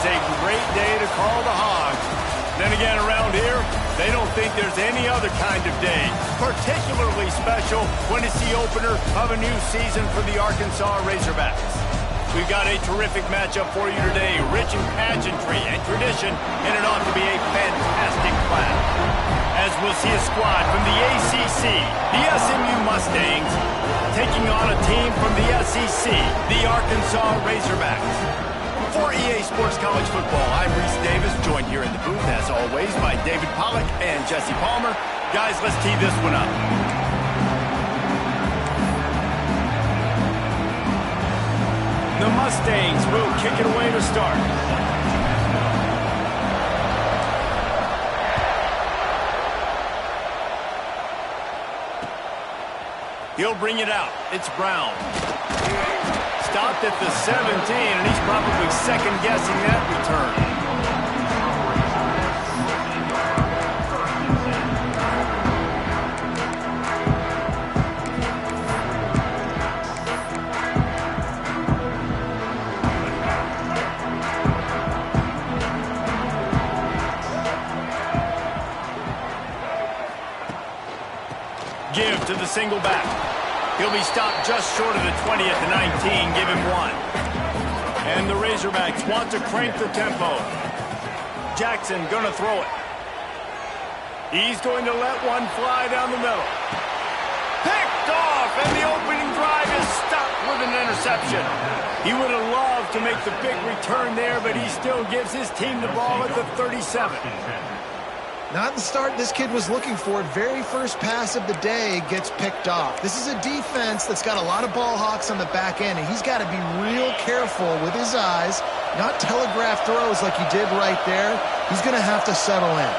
is a great day to call the Hogs. Then again, around here, they don't think there's any other kind of day particularly special when it's the opener of a new season for the Arkansas Razorbacks. We've got a terrific matchup for you today, rich in pageantry and tradition, and it ought to be a fantastic clash. As we'll see a squad from the ACC, the SMU Mustangs, taking on a team from the SEC, the Arkansas Razorbacks. For EA Sports College Football, I'm Reese Davis, joined here in the booth, as always, by David Pollack and Jesse Palmer. Guys, let's tee this one up. The Mustangs will kick it away to start. He'll bring it out. It's Brown. Stopped at the 17, and he's probably second-guessing that return. Give to the single back. He'll be stopped just short of the 20 at the 19. Give him one. And the Razorbacks want to crank the tempo. Jackson going to throw it. He's going to let one fly down the middle. Picked off, and the opening drive is stopped with an interception. He would have loved to make the big return there, but he still gives his team the ball at the 37. Not the start this kid was looking for. Very first pass of the day gets picked off. This is a defense that's got a lot of ball hawks on the back end, and he's got to be real careful with his eyes, not telegraph throws like he did right there. He's going to have to settle in.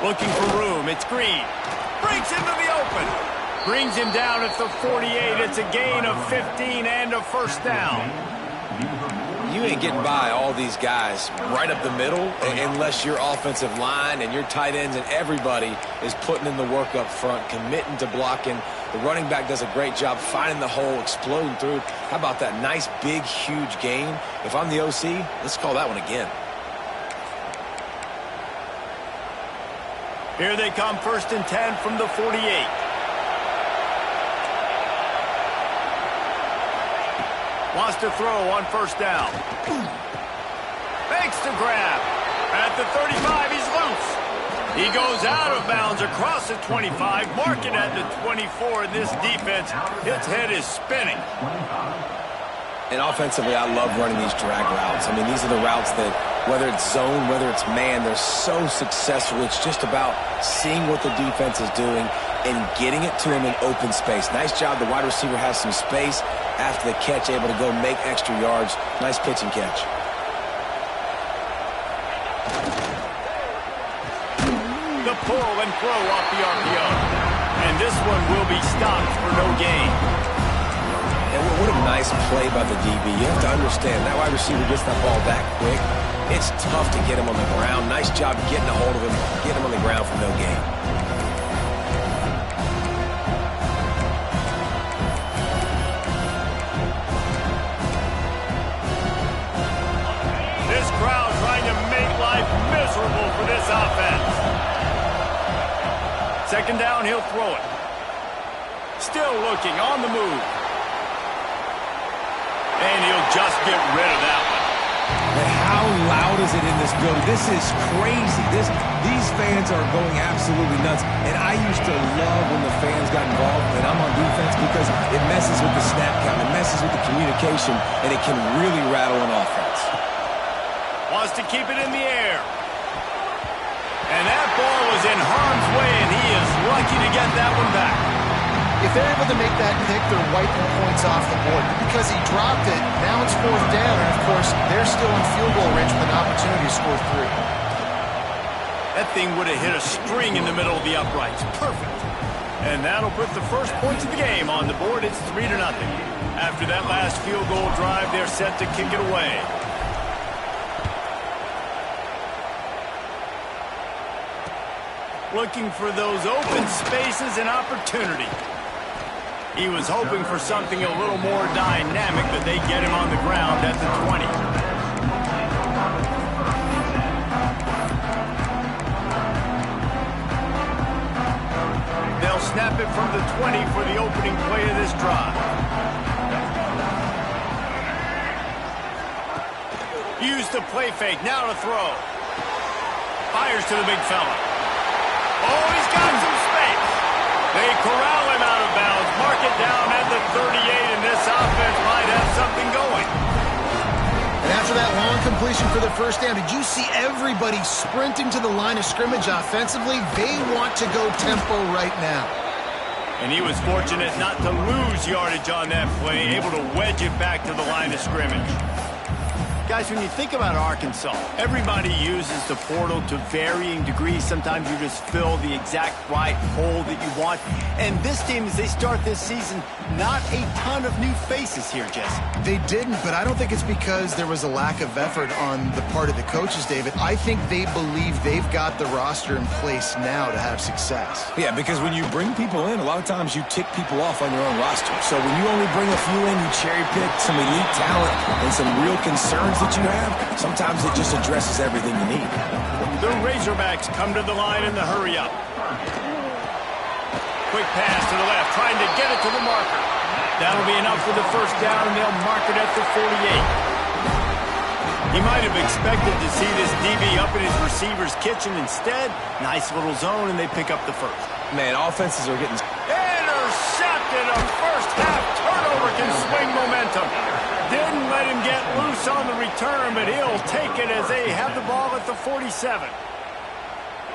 Looking for room. It's Green. Breaks into the open. Brings him down at the 48. It's a gain of 15 and a first down. You ain't getting by all these guys right up the middle unless your offensive line and your tight ends and everybody is putting in the work up front, committing to blocking. The running back does a great job finding the hole, exploding through. How about that nice, big, huge gain? If I'm the OC, let's call that one again. Here they come, 1st and 10 from the 48. Wants to throw on 1st down. Makes the grab. At the 35, he's loose. He goes out of bounds across the 25, marking at the 24. And this defense, its head is spinning. And offensively, I love running these drag routes. I mean, these are the routes that, whether it's zone, whether it's man, they're so successful. It's just about seeing what the defense is doing and getting it to him in open space. Nice job. The wide receiver has some space after the catch, able to go make extra yards. Nice pitch and catch. The pull and throw off the RPO. And this one will be stopped for no gain. And what a nice play by the DB. You have to understand, that wide receiver gets that ball that quick. It's tough to get him on the ground. Nice job getting a hold of him, get him on the ground for no gain. This crowd trying to make life miserable for this offense. 2nd down, he'll throw it. Still looking, on the move. And he'll just get rid of that one. But how loud is it in this building? This is crazy. These fans are going absolutely nuts. And I used to love when the fans got involved and I'm on defense because it messes with the snap count, it messes with the communication, and it can really rattle an offense. Wants to keep it in the air. And that ball was in harm's way, and he is lucky to get that one back. If they're able to make that pick, they're wiping points off the board. Because he dropped it, now it's 4th down, and of course, they're still in field goal range with an opportunity to score 3. That thing would have hit a string in the middle of the uprights. Perfect. And that'll put the first points of the game on the board. It's 3-0. After that last field goal drive, they're set to kick it away. Looking for those open spaces and opportunity. He was hoping for something a little more dynamic, but they get him on the ground at the 20. have it from the 20 for the opening play of this drive. Use the play fake, now to throw. Fires to the big fella. Oh, he's got some space. They corral him out of bounds, mark it down at the 38, and this offense might have something going. And after that long completion for the first down, did you see everybody sprinting to the line of scrimmage offensively? They want to go tempo right now. And he was fortunate not to lose yardage on that play, able to wedge it back to the line of scrimmage. Guys, when you think about Arkansas, everybody uses the portal to varying degrees. Sometimes you just fill the exact right hole that you want. And this team, as they start this season, not a ton of new faces here, Jesse. They didn't, but I don't think it's because there was a lack of effort on the part of the coaches, David. I think they believe they've got the roster in place now to have success. Yeah, because when you bring people in, a lot of times you tick people off on your own roster. So when you only bring a few in, you cherry pick some elite talent and some real concerns that you have, sometimes it just addresses everything you need. The Razorbacks come to the line in the hurry-up. Quick pass to the left, trying to get it to the marker. That'll be enough for the first down, and they'll mark it at the 48. He might have expected to see this DB up in his receiver's kitchen. Instead, nice little zone, and they pick up the first. Man, offenses are getting... Intercepted! A first-half turnover can swing momentum. Didn't let him get loose on the return, but he'll take it as they have the ball at the 47.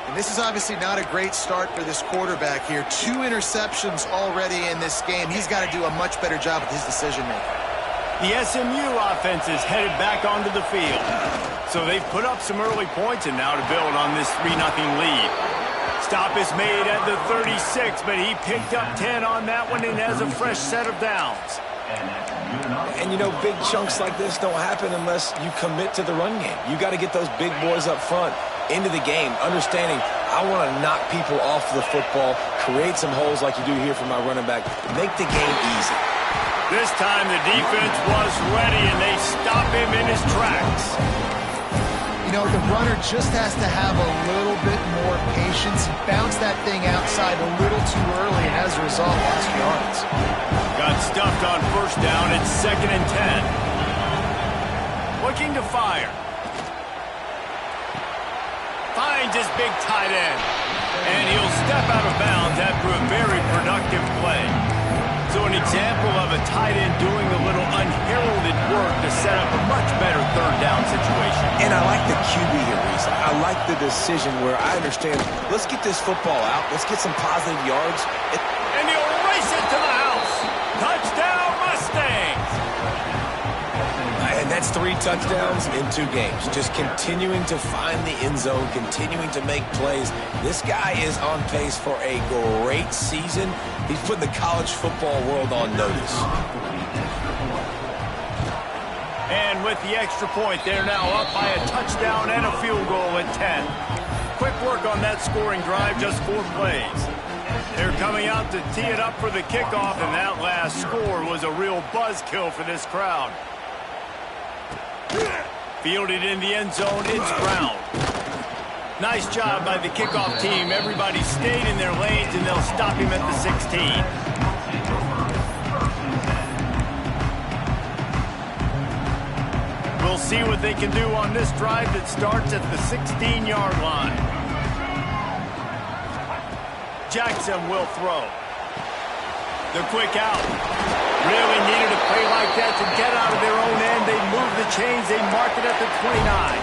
And this is obviously not a great start for this quarterback here. 2 interceptions already in this game. He's got to do a much better job with his decision-making. The SMU offense is headed back onto the field. So they've put up some early points, and now to build on this 3-0 lead. Stop is made at the 36, but he picked up 10 on that one and has a fresh set of downs. And, you know, big chunks like this don't happen unless you commit to the run game. You got to get those big boys up front into the game, understanding I want to knock people off the football, create some holes like you do here for my running back, make the game easy. This time the defense was ready, and they stop him in his tracks. You know, the runner just has to have a little bit more patience. He bounced that thing outside a little too early, and as a result, lost yards. Got stuffed on first down. It's 2nd and 10. Looking to fire. Finds his big tight end. And he'll step out of bounds after a very productive play. So an example of a tight end doing a little unheralded work to set up a much better third down situation. And I like the QB here, Reese. I like the decision where I understand, let's get this football out. Let's get some positive yards. And he'll race it to the house. Touchdown, Mustangs! And that's 3 touchdowns in 2 games. Just continuing to find the end zone, continuing to make plays. This guy is on pace for a great season. He's putting the college football world on notice. And with the extra point, they're now up by a touchdown and a field goal at 10. Quick work on that scoring drive, just 4 plays. They're coming out to tee it up for the kickoff, and that last score was a real buzzkill for this crowd. Fielded in the end zone, it's Brown. Nice job by the kickoff team. Everybody stayed in their lanes, and they'll stop him at the 16. We'll see what they can do on this drive that starts at the 16-yard line. Jackson will throw. The quick out. Really needed a play like that to get out of their own end. They move the chains. They mark it at the 29.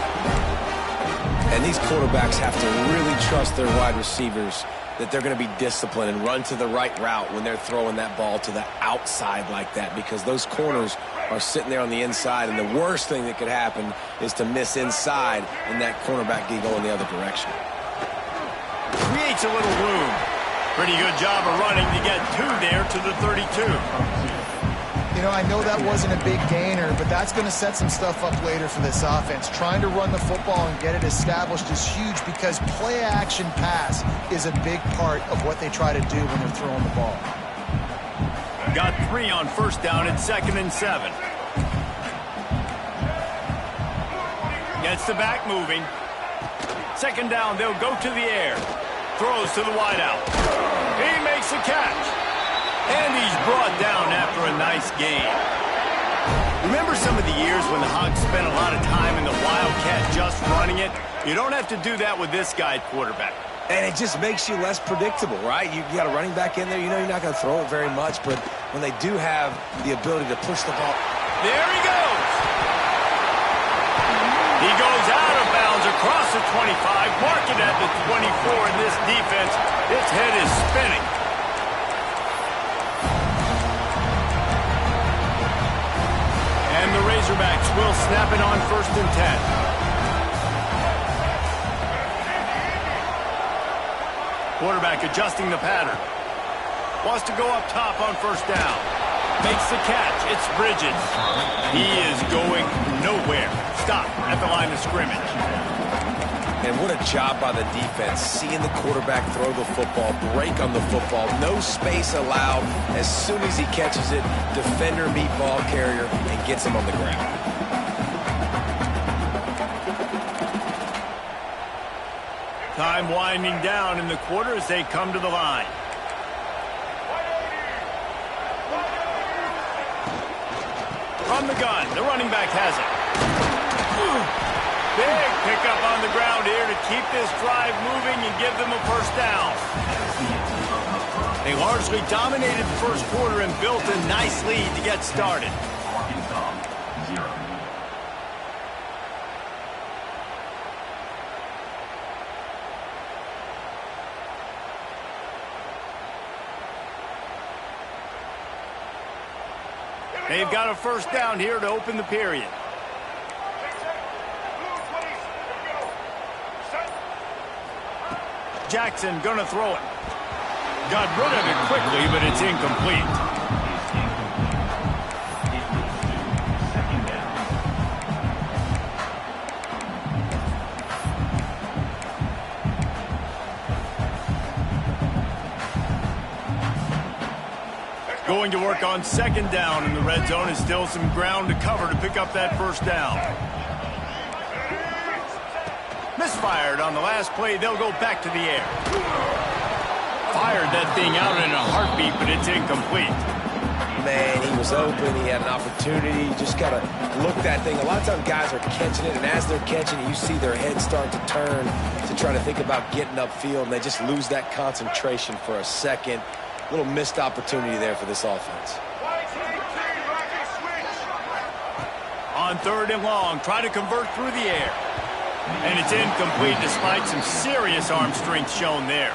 And these quarterbacks have to really trust their wide receivers that they're going to be disciplined and run to the right route when they're throwing that ball to the outside like that, because those corners are sitting there on the inside, and the worst thing that could happen is to miss inside and that cornerback get going the other direction. Creates a little room. Pretty good job of running to get 2 there to the 32. You know, I know that wasn't a big gainer, but that's going to set some stuff up later for this offense. Trying to run the football and get it established is huge, because play-action pass is a big part of what they try to do when they're throwing the ball. Got 3 on first down. It's 2nd and 7. Gets the back moving. 2nd down, they'll go to the air. Throws to the wideout. He makes the catch. And he's brought down after a nice gain. Remember some of the years when the Hogs spent a lot of time in the Wildcat just running it? You don't have to do that with this guy at quarterback. And it just makes you less predictable, right? You got a running back in there. You know you're not going to throw it very much, but when they do have the ability to push the ball. There he goes. He goes out of bounds across the 25, mark it at the 24 in this defense. Its head is spinning. And the Razorbacks will snap it on 1st and 10. Quarterback adjusting the pattern. Wants to go up top on 1st down. Makes the catch. It's Bridges. He is going nowhere. Stop at the line of scrimmage. And what a job by the defense. Seeing the quarterback throw the football, break on the football, no space allowed. As soon as he catches it, defender meet ball carrier and gets him on the ground. Time winding down in the quarter as they come to the line. From the gun, the running back has it. Big pickup on the ground here to keep this drive moving and give them a 1st down. They largely dominated the 1st quarter and built a nice lead to get started. They've got a 1st down here to open the period. Jackson gonna throw it. Got rid of it quickly, but it's incomplete. Going to work on 2nd down in the red zone, and still some ground to cover to pick up that 1st down. Misfired on the last play. They'll go back to the air. Fired that thing out in a heartbeat, but it's incomplete. Man, he was open. He had an opportunity. You just got to look that thing. A lot of times guys are catching it, and as they're catching it, you see their heads start to turn to try to think about getting upfield, and they just lose that concentration for a second. Little missed opportunity there for this offense. On 3rd and long, try to convert through the air. And it's incomplete despite some serious arm strength shown there.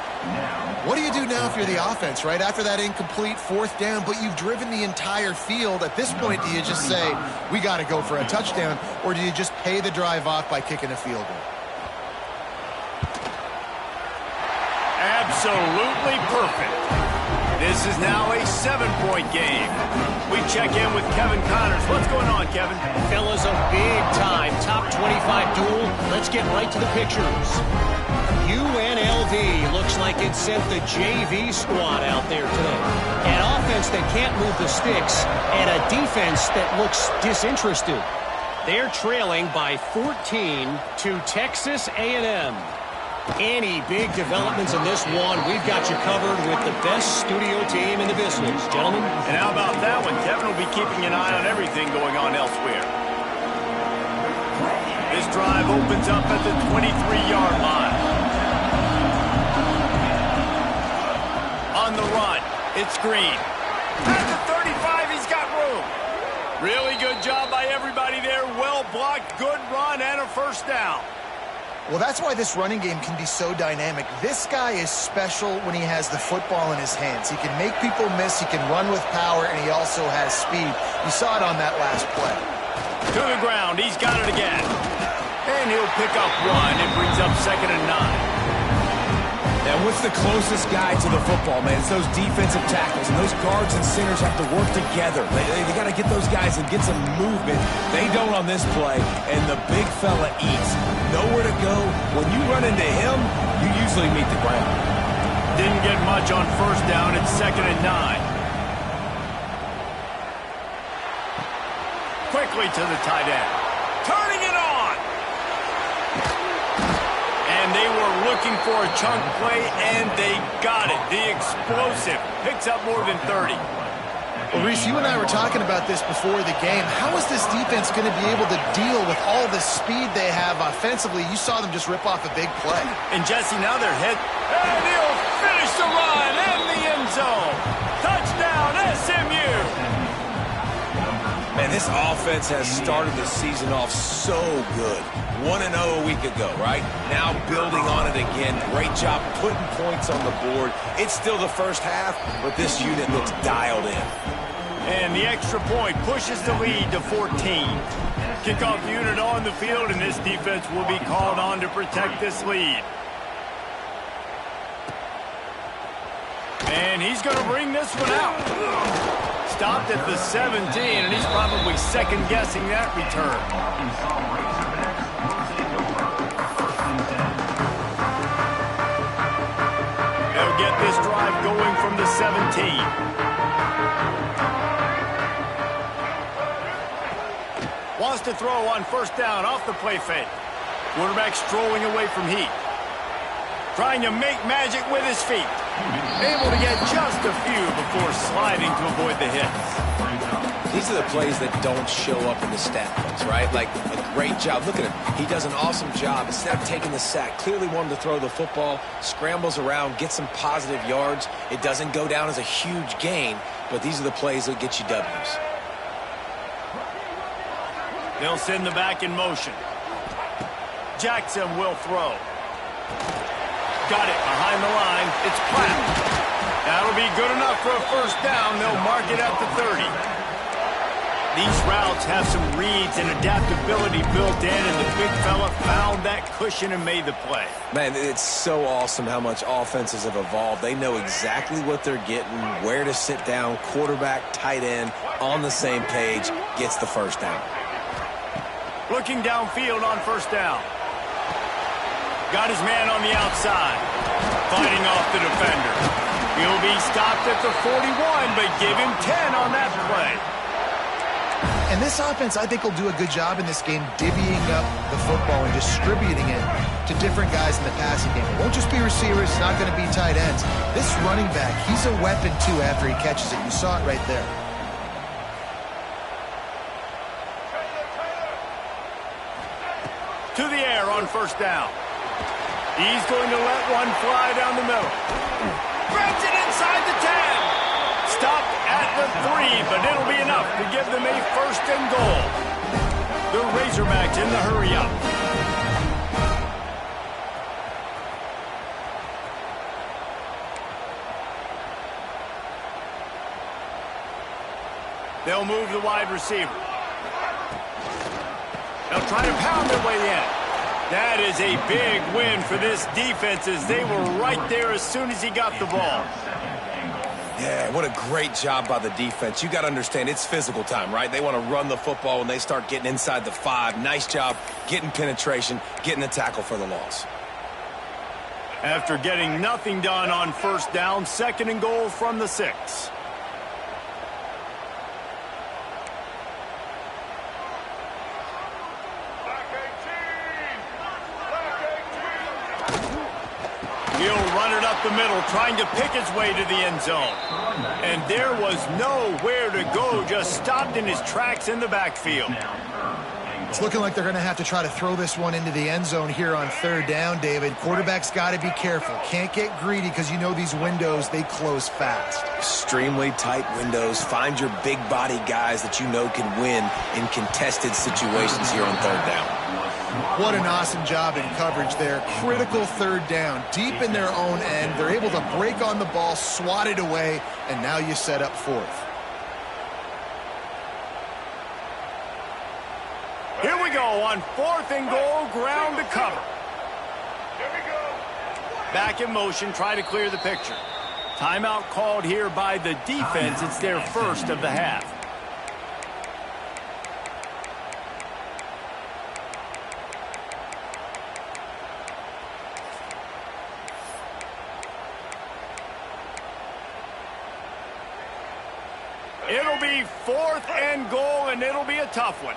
What do you do now if you're the offense, right? After that incomplete 4th down, but you've driven the entire field. At this point, do you just say, we got to go for a touchdown, or do you just pay the drive off by kicking a field goal? Absolutely perfect. This is now a 7-point game. We check in with Kevin Connors. What's going on, Kevin? Fellas, a big-time top 25 duel. Let's get right to the pictures. UNLV looks like it sent the JV squad out there today. An offense that can't move the sticks and a defense that looks disinterested. They're trailing by 14 to Texas A&M. Any big developments in this one, we've got you covered with the best studio team in the business, gentlemen. And how about that one? Kevin will be keeping an eye on everything going on elsewhere. This drive opens up at the 23-yard line. On the run, it's Green. At the 35, he's got room. Really good job by everybody there. Well blocked, good run, and a 1st down. Well, that's why this running game can be so dynamic. This guy is special when he has the football in his hands. He can make people miss, he can run with power, and he also has speed. You saw it on that last play. To the ground, he's got it again. And he'll pick up 1. It brings up 2nd and 9. And what's the closest guy to the football, man? It's those defensive tackles, and those guards and centers have to work together. They got to get those guys and get some movement. They don't on this play, and the big fella eats. Nowhere to go. When you run into him, you usually meet the ground. Didn't get much on 1st down. It's 2nd and 9. Quickly to the tight end. Turning it on. And they were looking looking for a chunk play, and they got it. The explosive picks up more than 30. Well, Reese, you and I were talking about this before the game. How is this defense going to be able to deal with all the speed they have offensively? You saw them just rip off a big play. And Jesse, now they're hit. And he'll finish the run in the end zone. Touchdown, SMU. Man, this offense has started the season off so good. 1-0 a week ago, right? Now building on it again. Great job putting points on the board. It's still the first half, but this unit looks dialed in. And the extra point pushes the lead to 14. Kickoff unit on the field, and this defense will be called on to protect this lead. And he's going to bring this one out. Stopped at the 17, and he's probably second-guessing that return. They'll get this drive going from the 17. Wants to throw on first down off the play fake. Quarterback strolling away from heat. Trying to make magic with his feet. Able to get just a few before sliding to avoid the hits. These are the plays that don't show up in the stat books, right? Like a great job. Look at him. He does an awesome job. Instead of taking the sack, clearly wanted to throw the football, scrambles around, gets some positive yards. It doesn't go down as a huge gain, but these are the plays that get you W's. They'll send the back in motion. Jackson will throw. Got it behind the line. It's Platt. That'll be good enough for a first down. They'll mark it at the 30. These routes have some reads and adaptability built in, and the big fella found that cushion and made the play. Man, it's so awesome how much offenses have evolved. They know exactly what they're getting, where to sit down, quarterback, tight end, on the same page, gets the first down. Looking downfield on first down. Got his man on the outside. Fighting off the defender. He'll be stopped at the 41, but give him 10 on that play. And this offense, I think, will do a good job in this game divvying up the football and distributing it to different guys in the passing game. It won't just be receivers. It's not going to be tight ends. This running back, he's a weapon, too, after he catches it. You saw it right there. To the air on first down. He's going to let one fly down the middle. Grabs it inside the 10. Stopped at the 3, but it'll be enough to give them a first and goal. The Razorbacks in the hurry-up. They'll move the wide receiver. They'll try to pound their way in. That is a big win for this defense, as they were right there as soon as he got the ball. Yeah, what a great job by the defense. You got to understand, it's physical time, right? They want to run the football when they start getting inside the 5. Nice job getting penetration, getting the tackle for the loss. After getting nothing done on first down, second and goal from the 6. He'll run it up the middle, trying to pick his way to the end zone. And there was nowhere to go, just stopped in his tracks in the backfield. It's looking like they're going to have to try to throw this one into the end zone here on third down, David. Quarterback's got to be careful. Can't get greedy because you know these windows, they close fast. Extremely tight windows. Find your big body guys that you know can win in contested situations here on third down. What an awesome job in coverage there. Critical third down, deep in their own end. They're able to break on the ball, swat it away, and now you set up fourth. Here we go on fourth and goal, ground to cover. Back in motion, try to clear the picture. Timeout called here by the defense. It's their first of the half. It'll be fourth and goal, and it'll be a tough one.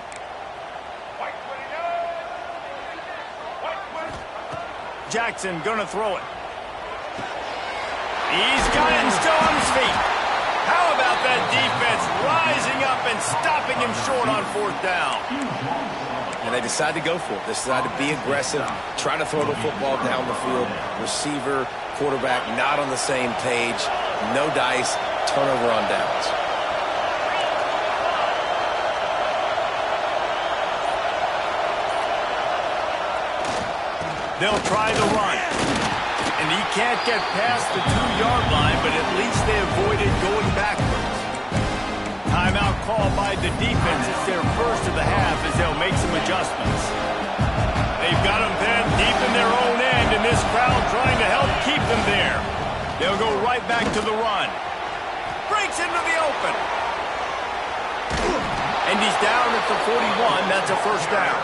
Jackson gonna throw it. He's got it and still on his feet. How about that defense rising up and stopping him short on 4th down? And they decide to go for it. They decide to be aggressive, try to throw the football down the field. Receiver, quarterback not on the same page. No dice, turnover on downs. They'll try the run. And he can't get past the 2-yard line, but at least they avoided going backwards. Timeout called by the defense. It's their first of the half as they'll make some adjustments. They've got them pinned deep in their own end, and this crowd trying to help keep them there. They'll go right back to the run. Breaks into the open. And he's down at the 41. That's a 1st down.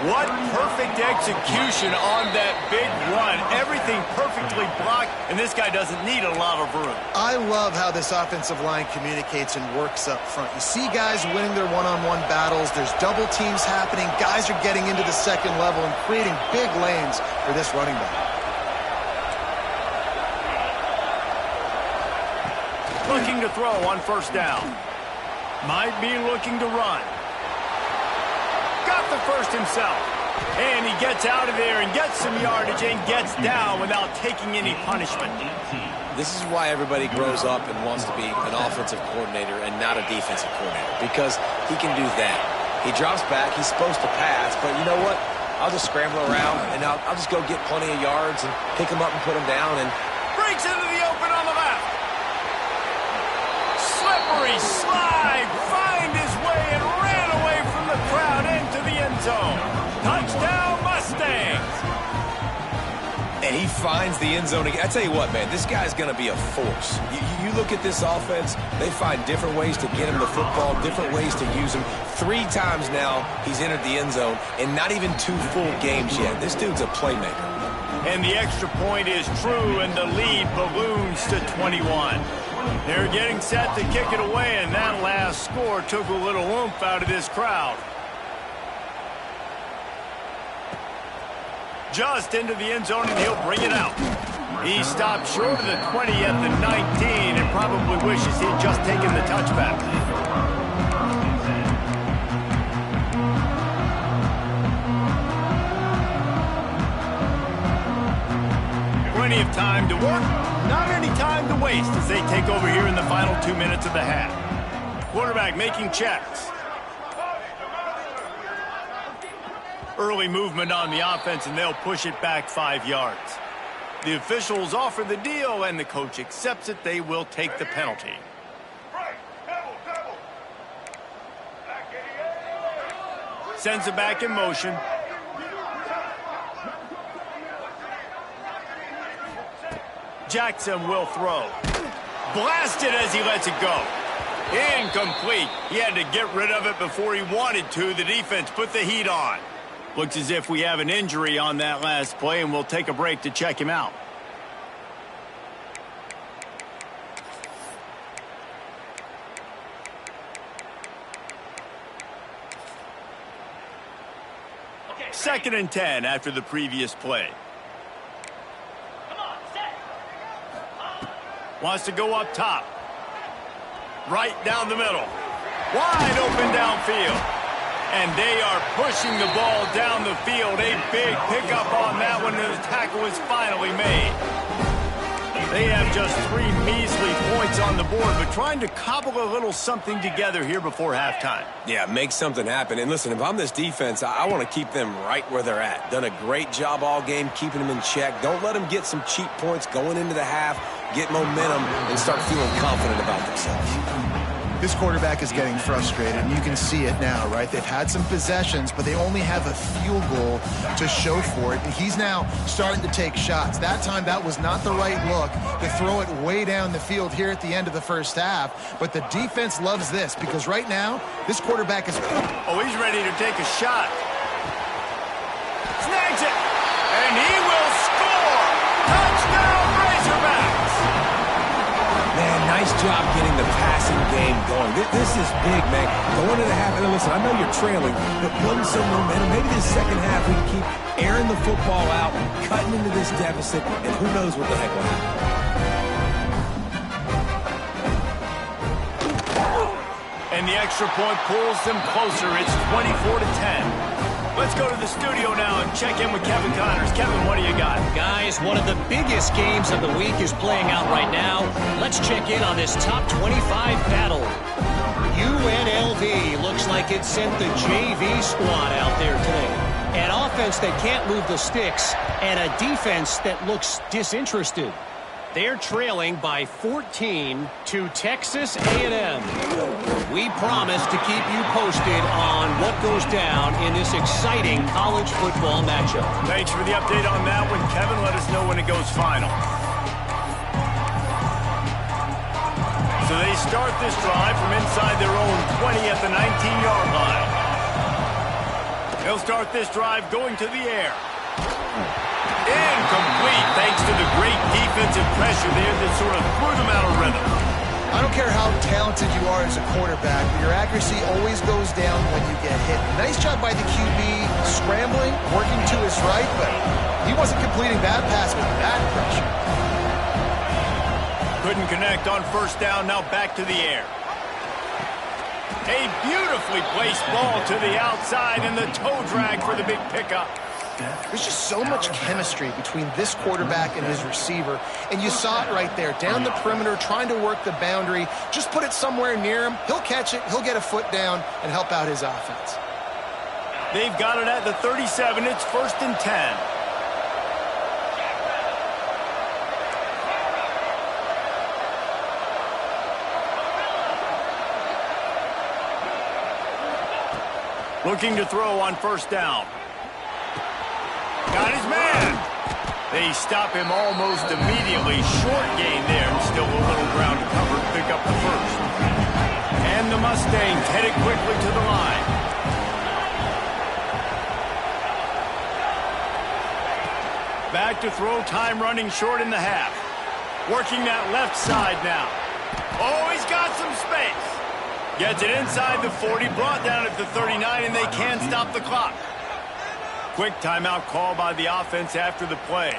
What perfect execution on that big run. Everything perfectly blocked, and this guy doesn't need a lot of room. I love how this offensive line communicates and works up front. You see guys winning their one-on-one battles. There's double teams happening. Guys are getting into the second level and creating big lanes for this running back. Looking to throw on 1st down. Might be looking to run. Got the first himself. And he gets out of there and gets some yardage and gets down without taking any punishment. This is why everybody grows up and wants to be an offensive coordinator and not a defensive coordinator, because he can do that. He drops back. He's supposed to pass, but you know what? I'll just scramble around, and I'll just go get plenty of yards and pick him up and put him down. And breaks into the open on the left. Slippery slide. Find his way and ran away from the crowd into the end zone. Touchdown, Mustangs. And he finds the end zone again. I tell you what, man, this guy's going to be a force. You look at this offense, they find different ways to get him the football, different ways to use him. 3 times now he's entered the end zone, and not even 2 full games yet. This dude's a playmaker. And the extra point is true, and the lead balloons to 21. They're getting set to kick it away, and that last score took a little oomph out of this crowd. Just into the end zone, and he'll bring it out. He stopped short of the 20 at the 19 and probably wishes he'd just taken the touchback. Plenty of time to work, not any time to waste as they take over here in the final 2 minutes of the half. Quarterback making checks. Early movement on the offense, and they'll push it back 5 yards. The officials offer the deal, and the coach accepts it. They will take the penalty. Sends it back in motion. Jackson will throw. Blasted as he lets it go. Incomplete. He had to get rid of it before he wanted to. The defense put the heat on. Looks as if we have an injury on that last play, and we'll take a break to check him out. Okay, 2nd and 10 after the previous play. Wants to go up top. Right down the middle. Wide open downfield. And they are pushing the ball down the field. A big pickup on that one, and the tackle is finally made. They have just 3 measly points on the board, but trying to cobble a little something together here before halftime. Yeah, make something happen. And listen, if I'm this defense, I want to keep them right where they're at. Done a great job all game keeping them in check. Don't let them get some cheap points going into the half, get momentum, and start feeling confident about themselves. This quarterback is getting frustrated, and you can see it now, right? They've had some possessions, but they only have a field goal to show for it, and he's now starting to take shots. That time, that was not the right look to throw it way down the field here at the end of the first half, but the defense loves this because right now, this quarterback is... Oh, he's ready to take a shot. Snags it, and he will score! Touchdown, Razorbacks! Man, nice job getting the passing game going. This is big, man. Going to the half, and listen, I know you're trailing, but building some momentum. Maybe this second half we can keep airing the football out, cutting into this deficit, and who knows what the heck will happen. And the extra point pulls them closer. It's 24-10. Let's go to the studio now and check in with Kevin Connors. Kevin, what do you got? Guys, one of the biggest games of the week is playing out right now. Let's check in on this top 25 battle. UNLV looks like it sent the JV squad out there today. An offense that can't move the sticks and a defense that looks disinterested. They're trailing by 14 to Texas A&M. We promise to keep you posted on what goes down in this exciting college football matchup. Thanks for the update on that one, Kevin. Let us know when it goes final. So they start this drive from inside their own 20 at the 19-yard line. They'll start this drive going to the air. Incomplete, thanks to the great defensive pressure there that sort of threw them out of rhythm. I don't care how talented you are as a quarterback, but your accuracy always goes down when you get hit. Nice job by the QB scrambling, working to his right, but he wasn't completing that pass with that pressure. Couldn't connect on first down, now back to the air. A beautifully placed ball to the outside and the toe drag for the big pickup. There's just so much chemistry between this quarterback and his receiver, and you saw it right there. Down the perimeter, trying to work the boundary. Just put it somewhere near him. He'll catch it, he'll get a foot down, and help out his offense. They've got it at the 37. It's 1st and 10. Looking to throw on first down. Got his man. They stop him almost immediately. Short gain there. Still a little ground to cover to pick up the first. And the Mustangs headed quickly to the line. Back to throw, time running short in the half. Working that left side now. Oh, he's got some space. Gets it inside the 40, brought down at the 39, and they can't stop the clock. Quick timeout call by the offense after the play.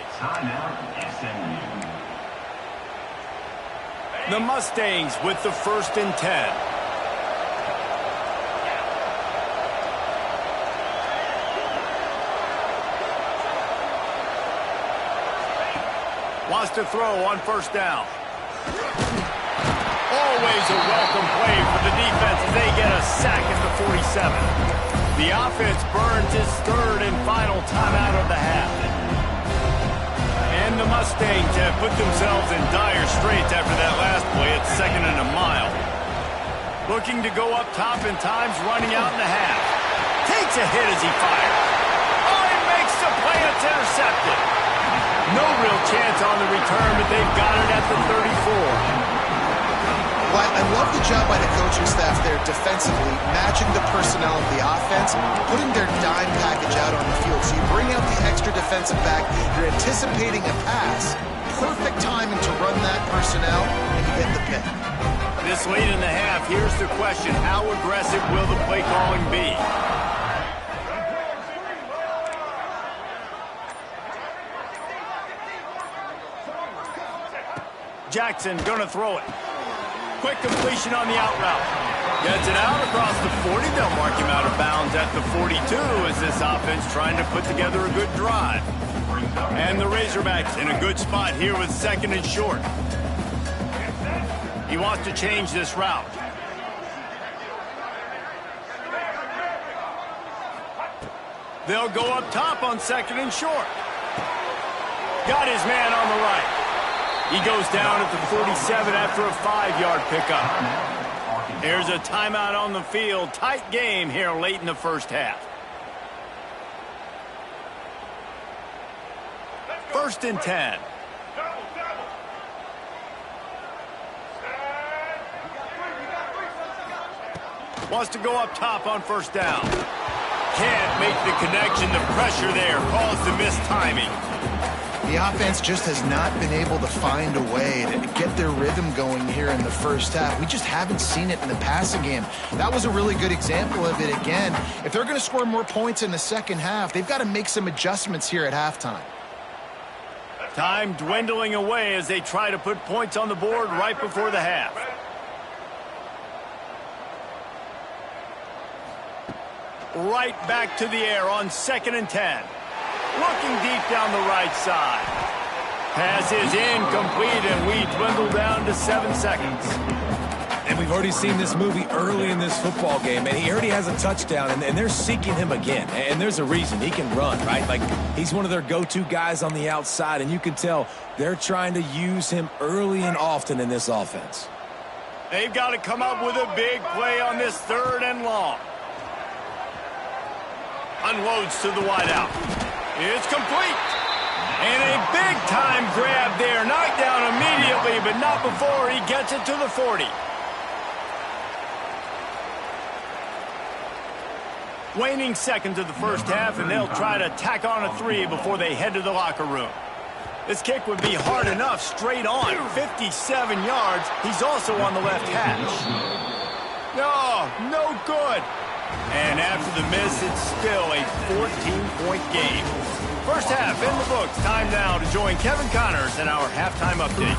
The Mustangs with the 1st and 10. Wants to throw on first down. Always a welcome play for the defense as they get a sack at the 47. The offense burns his 3rd and final timeout of the half. And the Mustangs have put themselves in dire straits after that last play at 2nd and a mile. Looking to go up top in times, running out in the half. Takes a hit as he fires. Oh, he makes the play. It's intercepted. No real chance on the return, but they've got it at the 34. Well, I love the job by the coaching staff there defensively, matching the personnel of the offense, putting their dime package out on the field. So you bring out the extra defensive back, you're anticipating a pass, perfect timing to run that personnel, and you get the pick. This late in the half, here's the question, how aggressive will the play calling be? Jackson gonna throw it. Quick completion on the out route. Gets it out across the 40. They'll mark him out of bounds at the 42 as this offense trying to put together a good drive. And the Razorbacks in a good spot here with 2nd and short. He wants to change this route. They'll go up top on 2nd and short. Got his man on the right. He goes down at the 47 after a 5-yard pickup. There's a timeout on the field. Tight game here late in the first half. 1st and 10. Wants to go up top on first down. Can't make the connection. The pressure there caused the missed timing. The offense just has not been able to find a way to get their rhythm going here in the first half. We just haven't seen it in the passing game. That was a really good example of it again. If they're going to score more points in the second half, they've got to make some adjustments here at halftime. Time dwindling away as they try to put points on the board right before the half. Right back to the air on 2nd and 10. Looking deep down the right side. Pass is incomplete, and we dwindle down to 7 seconds. And we've already seen this movie early in this football game, and he already has a touchdown, and they're seeking him again. And there's a reason. He can run, right? Like, he's one of their go-to guys on the outside, and you can tell they're trying to use him early and often in this offense. They've got to come up with a big play on this 3rd and long. Unloads to the wideout. It's complete. And a big-time grab there. Knocked down immediately, but not before he gets it to the 40. Waning seconds of the first half, and they'll try to tack on a 3 before they head to the locker room. This kick would be hard enough straight on. 57 yards. He's also on the left hash. No good. And after the miss, it's still a 14-point game. First half in the books. Time now to join Kevin Connors in our halftime update.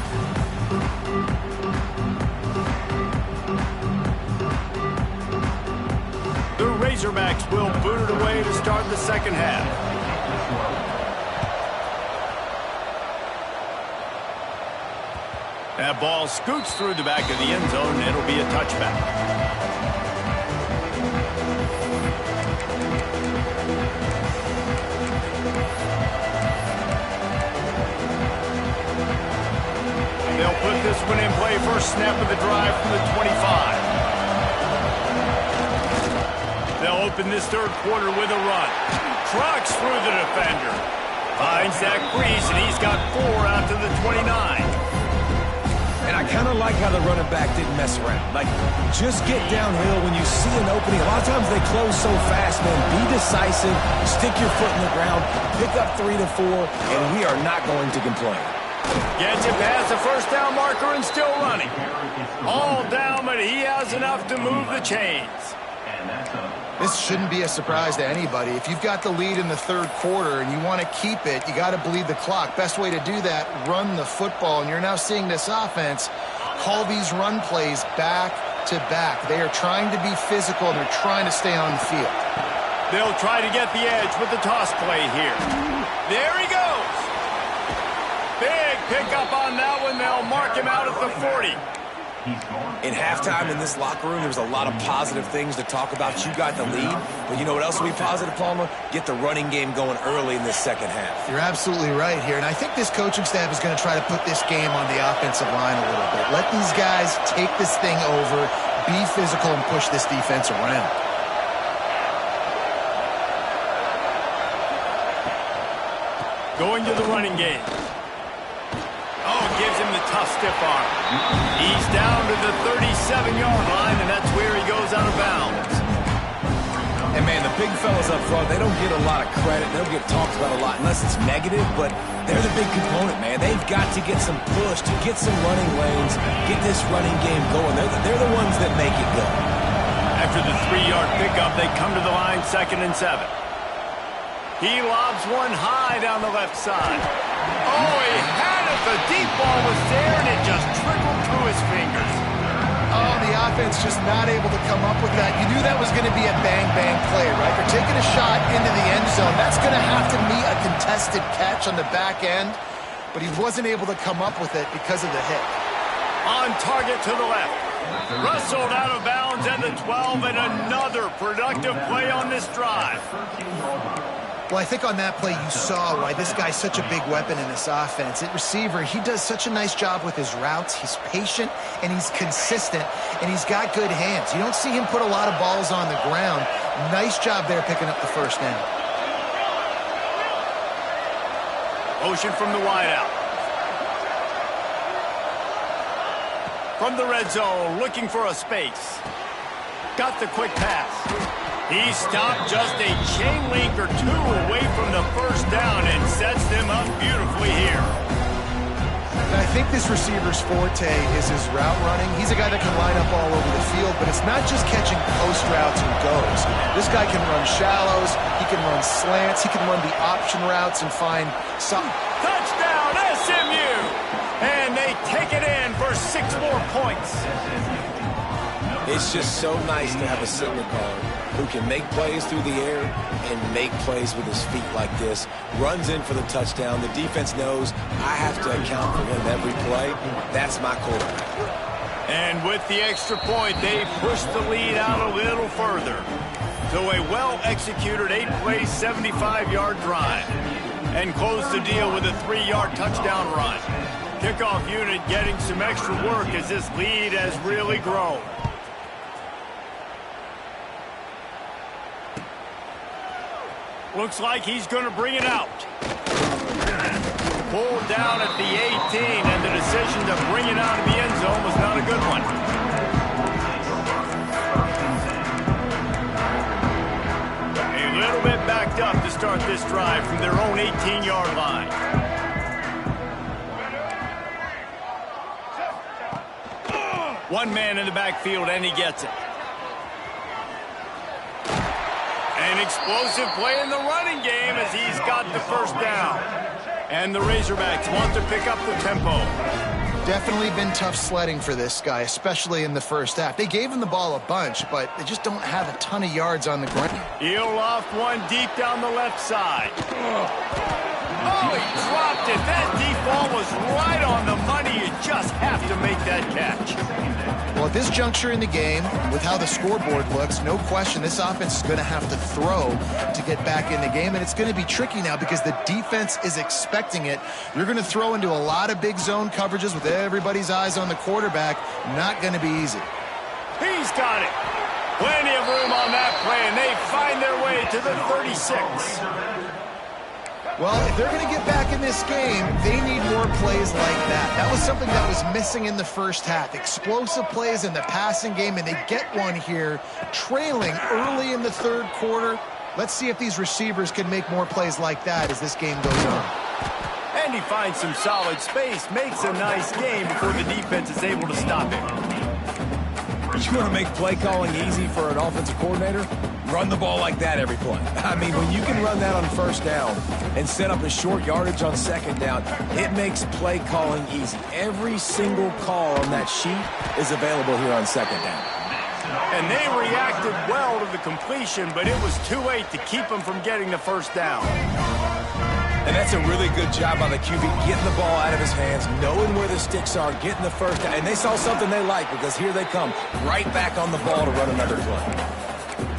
The Razorbacks will boot it away to start the second half. That ball scoots through the back of the end zone, and it'll be a touchback. They'll put this one in play first snap of the drive from the 25. They'll open this third quarter with a run. Trucks through the defender. Finds that crease, and he's got 4 out to the 29. And I kind of like how the running back didn't mess around. Like, just get downhill when you see an opening. A lot of times they close so fast, man. Be decisive, stick your foot in the ground, pick up 3 to 4, and we are not going to complain. Gets it past the first down marker and still running. All down, but he has enough to move the chains. This shouldn't be a surprise to anybody. If you've got the lead in the third quarter and you want to keep it, you got to bleed the clock. Best way to do that, run the football. And you're now seeing this offense call these run plays back to back. They are trying to be physical, and they're trying to stay on the field. They'll try to get the edge with the toss play here. There he goes. Big pickup on that one. They'll mark him out at the 40. In halftime in this locker room, there was a lot of positive things to talk about. You got the lead, but you know what else will be positive, Palmer? Get the running game going early in this second half. You're absolutely right here, and I think this coaching staff is going to try to put this game on the offensive line a little bit. Let these guys take this thing over, be physical, and push this defense around. Going to the running game. Oh, gives him the tough stiff arm. He's down to the 37-yard line, and that's where he goes out of bounds. And, man, the big fellas up front, they don't get a lot of credit. They don't get talked about a lot unless it's negative, but they're the big component, man. They've got to get some push, to get some running lanes, get this running game going. They're the ones that make it go. After the 3-yard pickup, they come to the line 2nd and 7. He lobs one high down the left side. Oh, he had it. The deep ball was there, and it just trickled through his fingers. Oh, the offense just not able to come up with that. You knew that was going to be a bang-bang play, right? They're taking a shot into the end zone. That's going to have to be a contested catch on the back end, but he wasn't able to come up with it because of the hit. On target to the left. Wrestled out of bounds at the 12, and another productive play on this drive. Well, I think on that play you saw why this guy's such a big weapon in this offense. At receiver, he does such a nice job with his routes. He's patient, and he's consistent, and he's got good hands. You don't see him put a lot of balls on the ground. Nice job there picking up the first down. Motion from the wideout. From the red zone, looking for a space. Got the quick pass. He stopped just a chain link or two away from the first down and sets them up beautifully here. think this receiver's forte is his route running. He's a guy that can line up all over the field, but it's not just catching post routes and goes. This guy can run shallows, he can run slants, he can run the option routes and find some... Touchdown, SMU! And they take it in for 6 more points. It's just so nice to have a signal caller who can make plays through the air and make plays with his feet like this. Runs in for the touchdown. The defense knows I have to account for him every play. That's my quarterback. And with the extra point, they push the lead out a little further to a well-executed 8-play, 75-yard drive. And close the deal with a 3-yard touchdown run. Kickoff unit getting some extra work as this lead has really grown. Looks like he's going to bring it out. Pulled down at the 18, and the decision to bring it out of the end zone was not a good one. A little bit backed up to start this drive from their own 18-yard line. One man in the backfield, and he gets it. An explosive play in the running game as he's got the first down. And the Razorbacks want to pick up the tempo. Definitely been tough sledding for this guy, especially in the first half. They gave him the ball a bunch, but they just don't have a ton of yards on the ground. He'll loft one deep down the left side. Oh, he dropped it. That deep ball was right on the money. You just have to make that catch. Well, at this juncture in the game, with how the scoreboard looks, no question this offense is going to have to throw to get back in the game, and it's going to be tricky now because the defense is expecting it. You're going to throw into a lot of big zone coverages with everybody's eyes on the quarterback. Not going to be easy. He's got it. Plenty of room on that play, and they find their way to the 36. Well, if they're going to get back in this game, they need more plays like that. That was something that was missing in the first half. Explosive plays in the passing game, and they get one here, trailing early in the third quarter. Let's see if these receivers can make more plays like that as this game goes on. And he finds some solid space, makes a nice game before the defense is able to stop him. You want to make play calling easy for an offensive coordinator? Run the ball like that every play. I mean, when you can run that on first down and set up a short yardage on second down, it makes play calling easy. Every single call on that sheet is available here on second down. And they reacted well to the completion, but it was too late to keep them from getting the first down. And that's a really good job by the QB, getting the ball out of his hands, knowing where the sticks are, getting the first down. And they saw something they like because here they come, right back on the ball to run another play.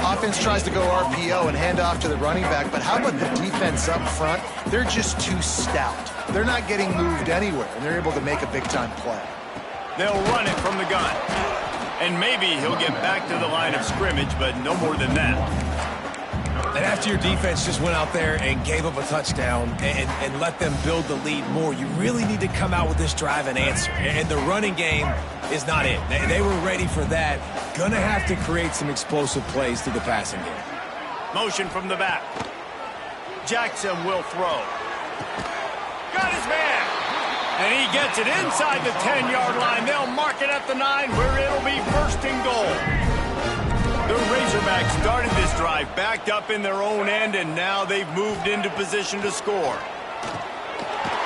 Offense tries to go RPO and hand off to the running back, but how about the defense up front? They're just too stout. They're not getting moved anywhere, and they're able to make a big-time play. They'll run it from the gun. And maybe he'll get back to the line of scrimmage, but no more than that. And after your defense just went out there and gave up a touchdown and let them build the lead more, you really need to come out with this drive and answer. And the running game is not it. They were ready for that. Gonna have to create some explosive plays through the passing game. Motion from the back. Jackson will throw. Got his man. And he gets it inside the 10-yard line. They'll mark it at the 9 where it'll be first and goal. The Razorbacks started this drive backed up in their own end, and now they've moved into position to score.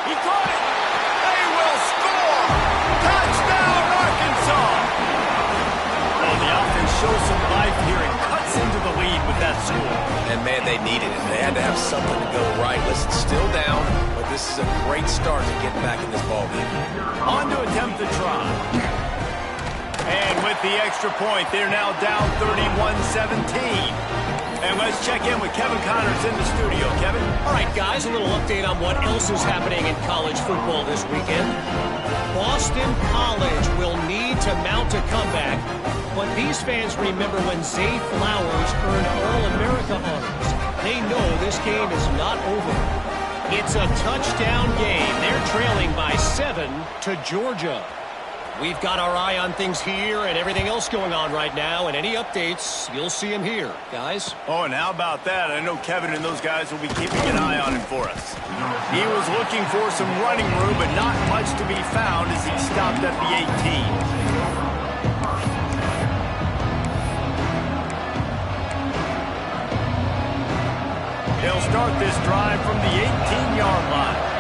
He caught it. They will score. Touchdown, Arkansas. Well, the offense shows some life here and cuts into the lead with that score. And, man, they needed it. They had to have something to go right. Listen, still down, but this is a great start to getting back in this ballgame. On to attempt the try. And with the extra point, they're now down 31-17. And let's check in with Kevin Connors in the studio. Kevin? All right, guys, a little update on what else is happening in college football this weekend. Boston College will need to mount a comeback, but these fans remember when Zay Flowers earned All-America honors. They know this game is not over. It's a touchdown game. They're trailing by 7 to Georgia. We've got our eye on things here and everything else going on right now, and any updates, you'll see them here, guys. Oh, and how about that? I know Kevin and those guys will be keeping an eye on him for us. He was looking for some running room, but not much to be found as he stopped at the 18. They'll start this drive from the 18-yard line.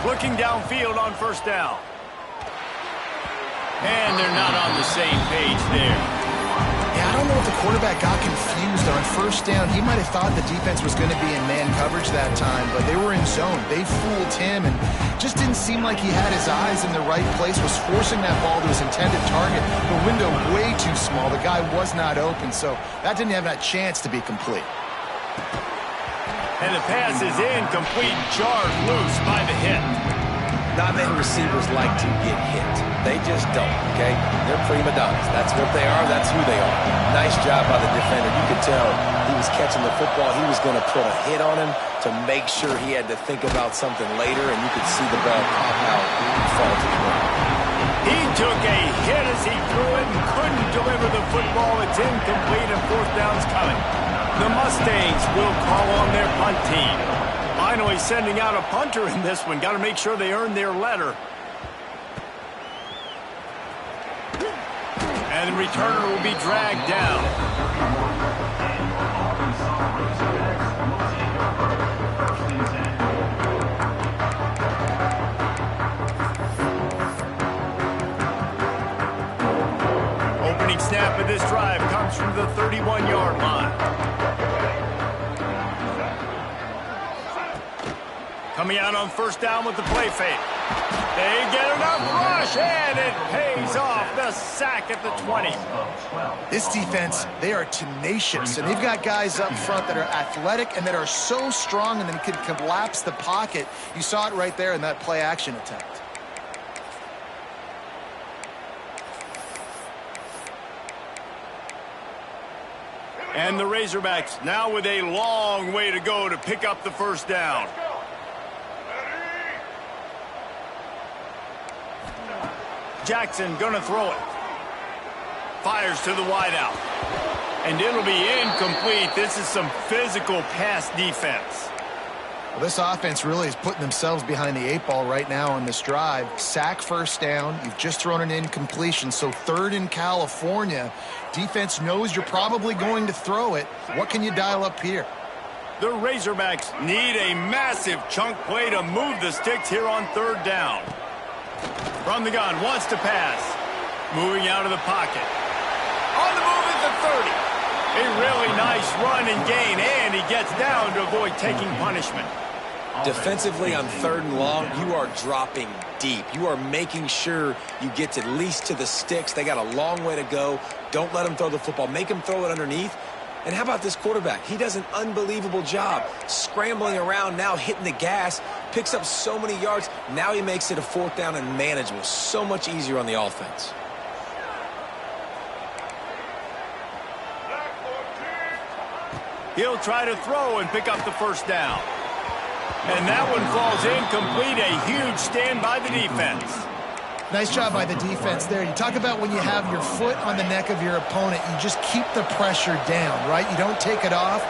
Looking downfield on first down. And they're not on the same page there. Yeah, I don't know if the quarterback got confused on first down. He might have thought the defense was going to be in man coverage that time, but they were in zone. They fooled him and just didn't seem like he had his eyes in the right place, was forcing that ball to his intended target. The window way too small. The guy was not open, so that didn't have that chance to be complete. And the pass is incomplete, jarred loose by the hit. Not many receivers like to get hit. They just don't, okay? They're prima donnas. That's what they are. That's who they are. Nice job by the defender. You could tell he was catching the football. He was going to put a hit on him to make sure he had to think about something later, and you could see the ball pop out and fall to the ground. He took a hit as he threw it and couldn't deliver the football. It's incomplete and fourth down's coming. The Mustangs will call on their punt team. Finally sending out a punter in this one. Got to make sure they earn their letter. And the returner will be dragged down. Opening snap of this drive comes from the 31-yard line. Coming out on first down with the play fake. They get enough rush, and it pays off. The sack at the 20. This defense, they are tenacious, and they've got guys up front that are athletic and that are so strong and then can collapse the pocket. You saw it right there in that play-action attempt. And the Razorbacks now with a long way to go to pick up the first down. Jackson gonna throw it. Fires to the wideout. And it'll be incomplete. This is some physical pass defense. Well, this offense really is putting themselves behind the 8 ball right now on this drive. Sack first down. You've just thrown an incompletion. So third in California. Defense knows you're probably going to throw it. What can you dial up here? The Razorbacks need a massive chunk play to move the sticks here on third down. From the gun, wants to pass. Moving out of the pocket. On the move at the 30. A really nice run and gain, and he gets down to avoid taking punishment. Defensively on third and long, you are dropping deep. You are making sure you get at least to the sticks. They got a long way to go. Don't let them throw the football. Make them throw it underneath. And how about this quarterback? He does an unbelievable job scrambling around, now hitting the gas, picks up so many yards. Now he makes it a fourth down and manageable. So much easier on the offense. He'll try to throw and pick up the first down. And that one falls incomplete. A huge stand by the defense. Nice job by the defense there. You talk about when you have your foot on the neck of your opponent, you just keep the pressure down, right? You don't take it off.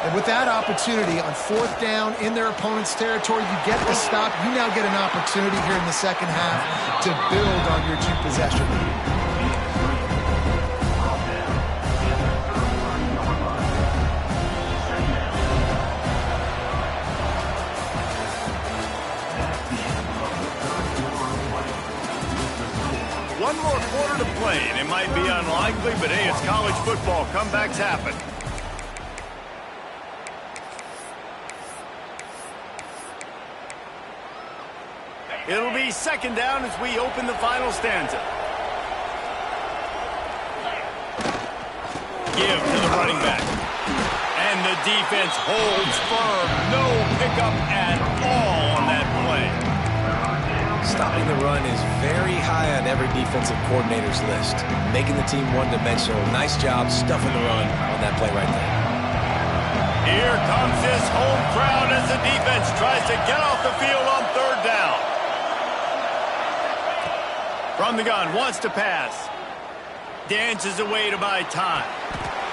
And with that opportunity on fourth down in their opponent's territory, you get the stop. You now get an opportunity here in the second half to build on your two-possession lead. One more quarter to play, and it might be unlikely, but hey, it's college football. Comebacks happen. It'll be second down as we open the final stanza. Give to the running back. And the defense holds firm. No pickup at all on that play. Stopping the run is very high on every defensive coordinator's list. Making the team one-dimensional. Nice job stuffing the run on that play right there. Here comes this home crowd as the defense tries to get off the field on third down. From the gun, wants to pass. Dances away to buy time.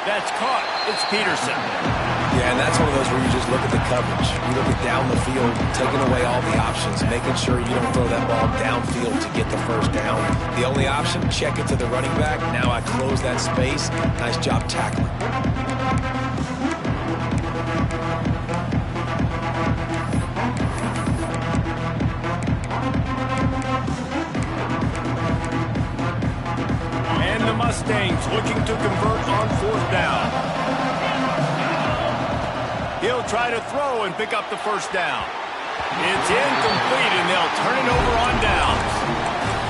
That's caught. It's Peterson. Yeah, and that's one of those where you just look at the coverage. You look at down the field, taking away all the options, making sure you don't throw that ball downfield to get the first down. The only option, check it to the running back. Now I close that space. Nice job tackling. And the Mustangs looking to convert on 4th down. He'll try to throw and pick up the first down. It's incomplete, and they'll turn it over on downs.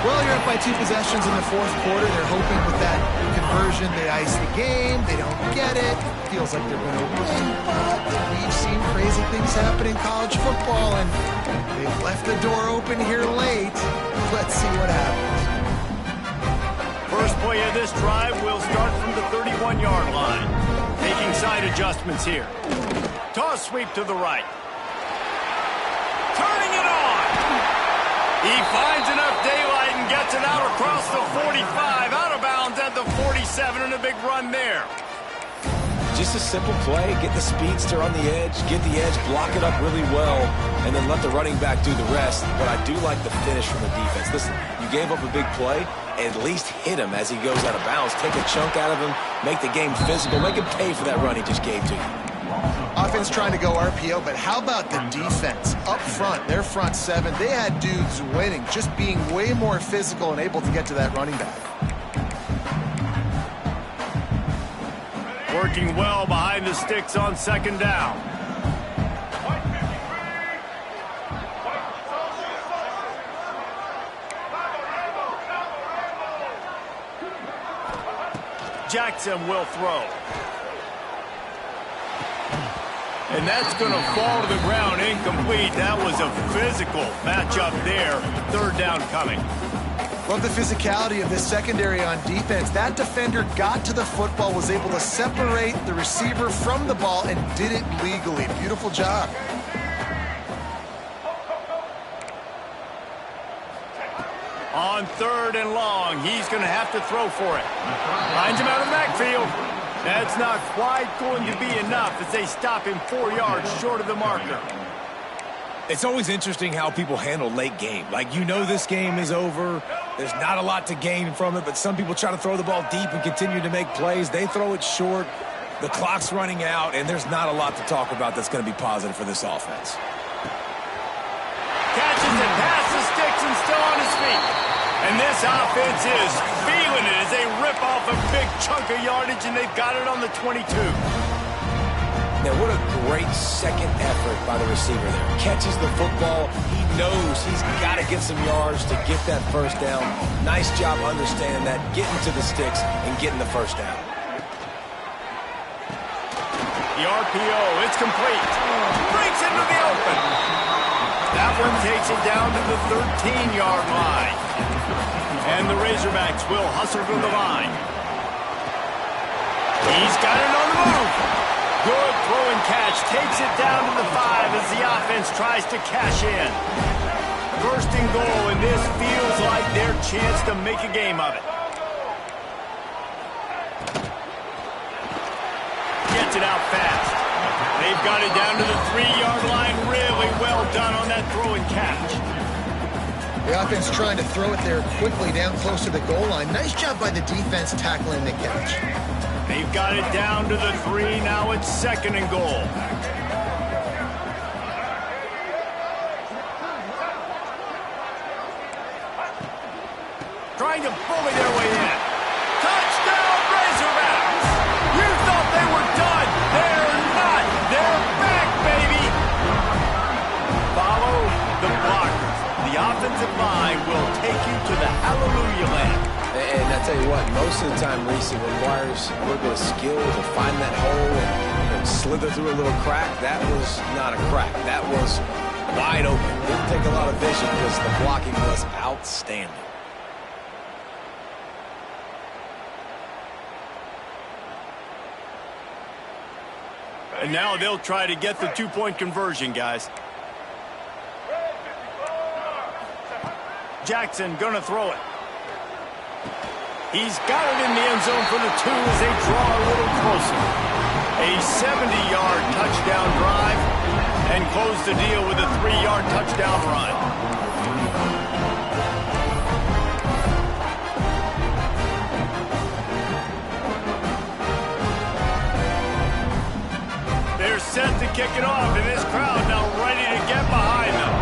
Well, you're up by 2 possessions in the 4th quarter. They're hoping with that conversion they ice the game. They don't get it. Feels like they're going to win, but we've seen crazy things happen in college football, and they've left the door open here late. Let's see what happens. First play of this drive will start from the 31-yard line. Making side adjustments here. Toss sweep to the right. Turning it on. He finds enough daylight and gets it out across the 45. Out of bounds at the 47 and a big run there. Just a simple play. Get the speedster on the edge. Get the edge. Block it up really well. And then let the running back do the rest. But I do like the finish from the defense. Listen, you gave up a big play. At least hit him as he goes out of bounds. Take a chunk out of him. Make the game physical. Make him pay for that run he just gave to you. Offense trying to go RPO, but how about the defense? Up front, their front 7, they had dudes winning, just being way more physical and able to get to that running back. Working well behind the sticks on 2nd down. Jackson will throw. And that's going to fall to the ground incomplete. That was a physical matchup there. 3rd down coming. Love the physicality of this secondary on defense. That defender got to the football, was able to separate the receiver from the ball, and did it legally. Beautiful job. On 3rd and long, he's going to have to throw for it. Finds him out of the backfield. That's not quite going to be enough as they stop him 4 yards short of the marker. It's always interesting how people handle late game. Like, you know this game is over. There's not a lot to gain from it, but some people try to throw the ball deep and continue to make plays. They throw it short. The clock's running out, and there's not a lot to talk about that's going to be positive for this offense. Catches it past the sticks and still on his feet. And this offense is feeling it as they rip off a big chunk of yardage, and they've got it on the 22. Now, what a great second effort by the receiver there. Catches the football. He knows he's got to get some yards to get that first down. Nice job understanding that, getting to the sticks and getting the first down. The RPO, it's complete. Breaks into the open. That one takes it down to the 13-yard line. And the Razorbacks will hustle to the line. He's got it on the move. Good throw and catch. Takes it down to the 5 as the offense tries to cash in. 1st and goal, and this feels like their chance to make a game of it. Gets it out fast. They've got it down to the 3-yard line. Really well done on that throw and catch. The offense trying to throw it there quickly down close to the goal line. Nice job by the defense tackling the catch. They've got it down to the 3. Now it's 2nd and goal. Trying to bully their way in. Touchdown, Razorbacks! You thought they were done. They're not. They're back, baby. Follow the blockers. The offensive line will take you to the hallelujah land. And I tell you what, most of the time, Reese, it requires a little bit of skill to find that hole and slither through a little crack. That was not a crack. That was wide open. Didn't take a lot of vision because the blocking was outstanding. And now they'll try to get the 2-point conversion, guys. Jackson gonna throw it. He's got it in the end zone for the 2 as they draw a little closer. A 70-yard touchdown drive and close the deal with a 3-yard touchdown run. They're set to kick it off, and this crowd now ready to get behind them.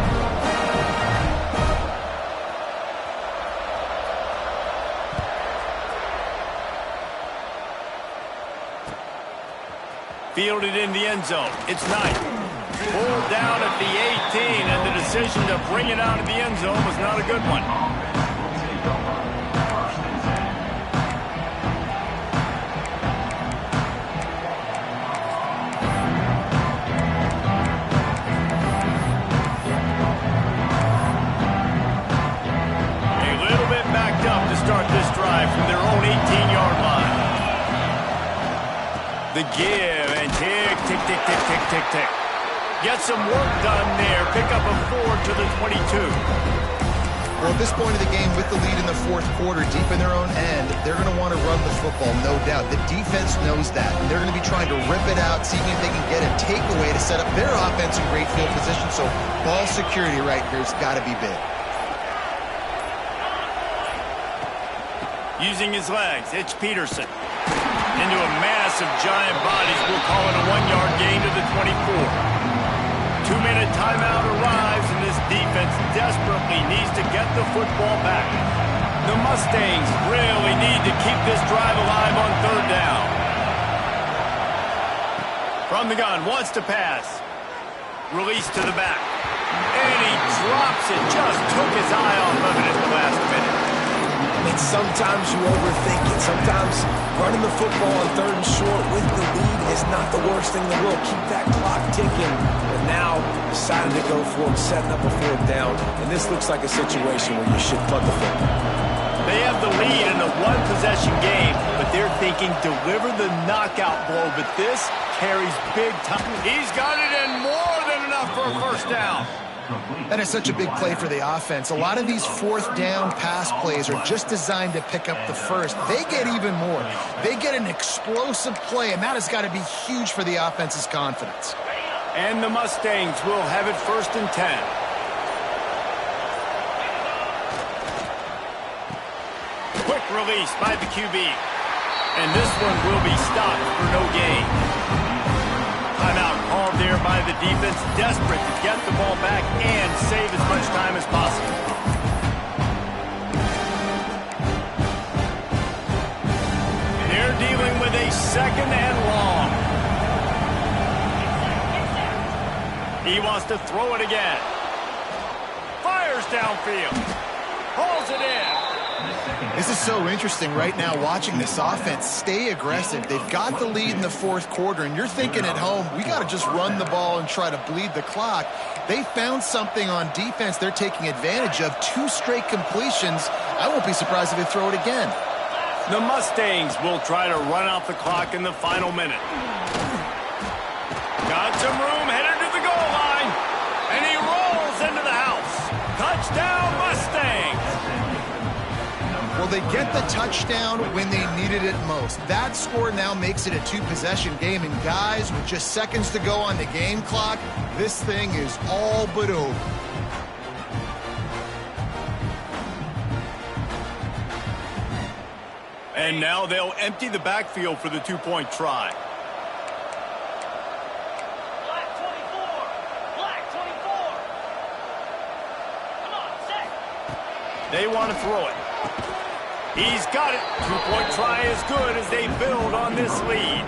Fielded in the end zone. It's Knight. Pulled down at the 18, and the decision to bring it out of the end zone was not a good one. A little bit backed up to start this drive from their own 18-yard line. The give, and tick, tick, tick, tick, tick, tick, tick. Get some work done there. Pick up a 4 to the 22. Well, at this point of the game, with the lead in the fourth quarter, deep in their own end, they're going to want to run the football, no doubt. The defense knows that, and they're going to be trying to rip it out, seeing if they can get a takeaway to set up their offense in great field position. So ball security right here has got to be big. Using his legs, it's Peterson. Into a mass of giant bodies. We'll call it a 1-yard gain to the 24. 2-minute timeout arrives, and this defense desperately needs to get the football back. The Mustangs really need to keep this drive alive on 3rd down. From the gun, wants to pass. Release to the back. And he drops it. Just took his eye off of it at the last minute. And sometimes you overthink it. Sometimes running the football on 3rd and short with the lead is not the worst thing in the world. Keep that clock ticking. But now decided to go for it, setting up a 4th down. And this looks like a situation where you should punt the football. They have the lead in a one-possession game, but they're thinking deliver the knockout blow. But this carries big time. He's got it in more than enough for a 1st down. That is such a big play for the offense. A lot of these 4th down pass plays are just designed to pick up the first. They get even more. They get an explosive play, and that has got to be huge for the offense's confidence. And the Mustangs will have it 1st and 10. Quick release by the QB. And this one will be stopped for no gain. Timeout called there by the defense, desperate to get the ball back and save as much time as possible. They're dealing with a 2nd and long. He wants to throw it again. Fires downfield. Hauls it in. This is so interesting right now watching this offense stay aggressive. They've got the lead in the 4th quarter, and you're thinking at home, we got to just run the ball and try to bleed the clock. They found something on defense they're taking advantage of. 2 straight completions. I won't be surprised if they throw it again. The Mustangs will try to run out the clock in the final minute. Got some room, headed to the goal line, and he rolls into the house. Touchdown, Mustangs! Well, they get the touchdown when they needed it most. That score now makes it a 2-possession game. And guys, with just seconds to go on the game clock, this thing is all but over. And now they'll empty the backfield for the 2-point try. Black 24. Black 24. Come on, set. They want to throw it. He's got it. 2-point try is good as they build on this lead.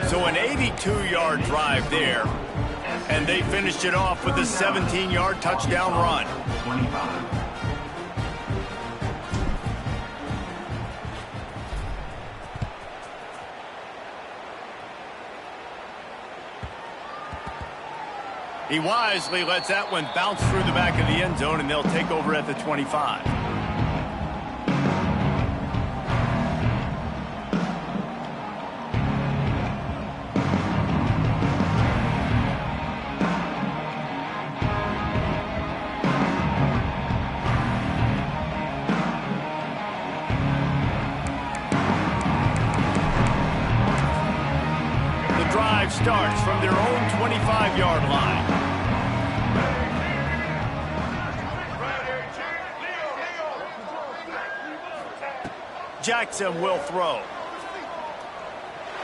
So an 82-yard drive there. And they finished it off with a 17-yard touchdown run. He wisely lets that one bounce through the back of the end zone, and they'll take over at the 25. 5-yard line. Jackson will throw.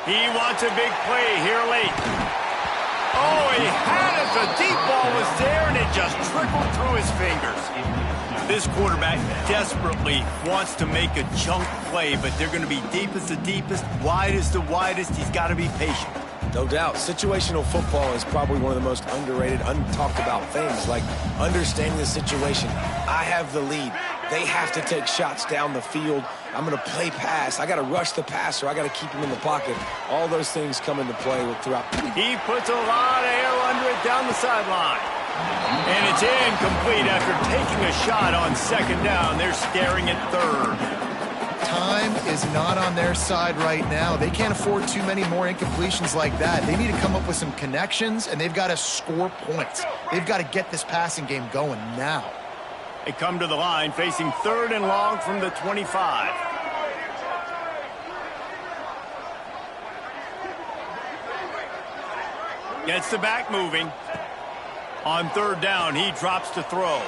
He wants a big play here late. Oh, he had it. The deep ball was there, and it just trickled through his fingers. This quarterback desperately wants to make a chunk play, but they're going to be deep as the deepest, wide as the widest. He's got to be patient. No doubt. Situational football is probably one of the most underrated, untalked about things, like understanding the situation. I have the lead. They have to take shots down the field. I'm going to play pass. I got to rush the passer. I got to keep him in the pocket. All those things come into play throughout. He puts a lot of air under it down the sideline. And it's incomplete after taking a shot on second down. They're staring at third. Time is not on their side right now. They can't afford too many more incompletions like that. They need to come up with some connections, and they've got to score points. They've got to get this passing game going now. They come to the line facing third and long from the 25. Gets the back moving. On third down, he drops to throw.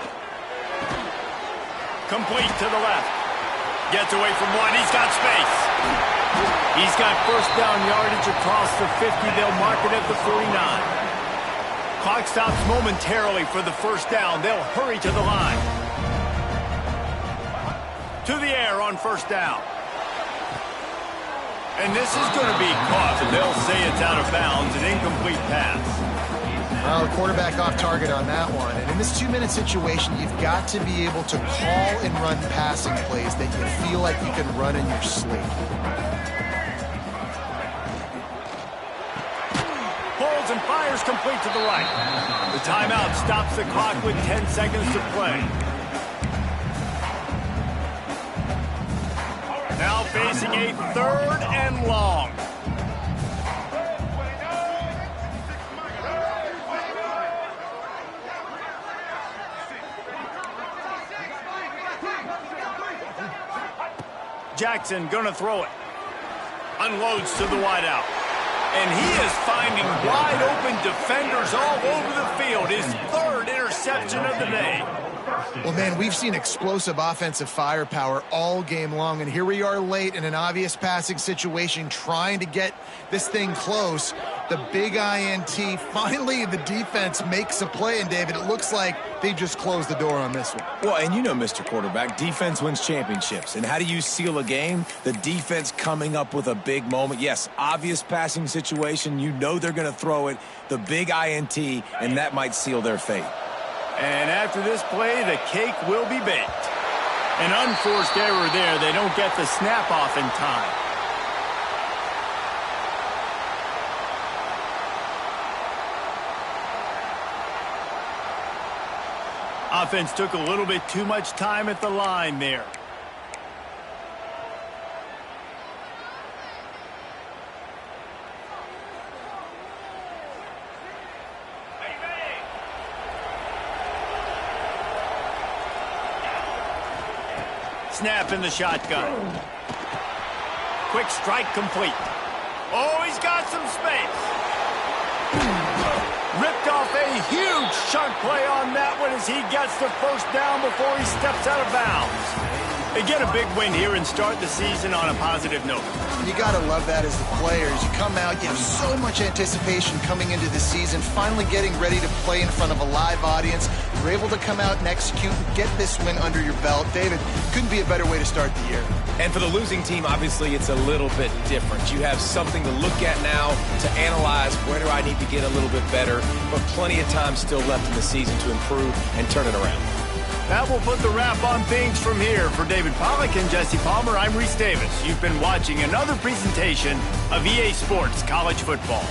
Complete to the left. Gets away from one. He's got space. He's got first down yardage across the 50. They'll mark it at the 49. Clock stops momentarily for the first down. They'll hurry to the line. To the air on first down. And this is going to be caught. They'll say it's out of bounds, an incomplete pass. Well, the quarterback off target on that one. And in this 2-minute situation, you've got to be able to call and run passing plays that you feel like you can run in your sleep. Pulls and fires complete to the right. The timeout stops the clock with 10 seconds to play. Now facing a third and long. Jackson gonna throw it. Unloads to the wideout. And he is finding wide open defenders all over the field. His third interception of the day. Well, man, we've seen explosive offensive firepower all game long, and here we are late in an obvious passing situation trying to get this thing close. The big INT, finally the defense makes a play, and David, it looks like they just closed the door on this one. Well, and you know, Mr. Quarterback, defense wins championships. And how do you seal a game? The defense coming up with a big moment. Yes, obvious passing situation. You know they're going to throw it. The big INT, and that might seal their fate. And after this play, the cake will be baked. An unforced error there. They don't get the snap off in time. Offense took a little bit too much time at the line there. Snap in the shotgun. Quick strike complete. Oh, he's got some space. Ripped off a huge chunk play on that one as he gets the first down before he steps out of bounds. They get a big win here and start the season on a positive note. You got to love that as the players. You come out, you have so much anticipation coming into the season, finally getting ready to play in front of a live audience. You're able to come out and execute and get this win under your belt. David, couldn't be a better way to start the year. And for the losing team, obviously, it's a little bit different. You have something to look at now to analyze where do I need to get a little bit better, but plenty of time still left in the season to improve and turn it around. That will put the wrap on things from here. For David Pollack and Jesse Palmer, I'm Reese Davis. You've been watching another presentation of EA Sports College Football.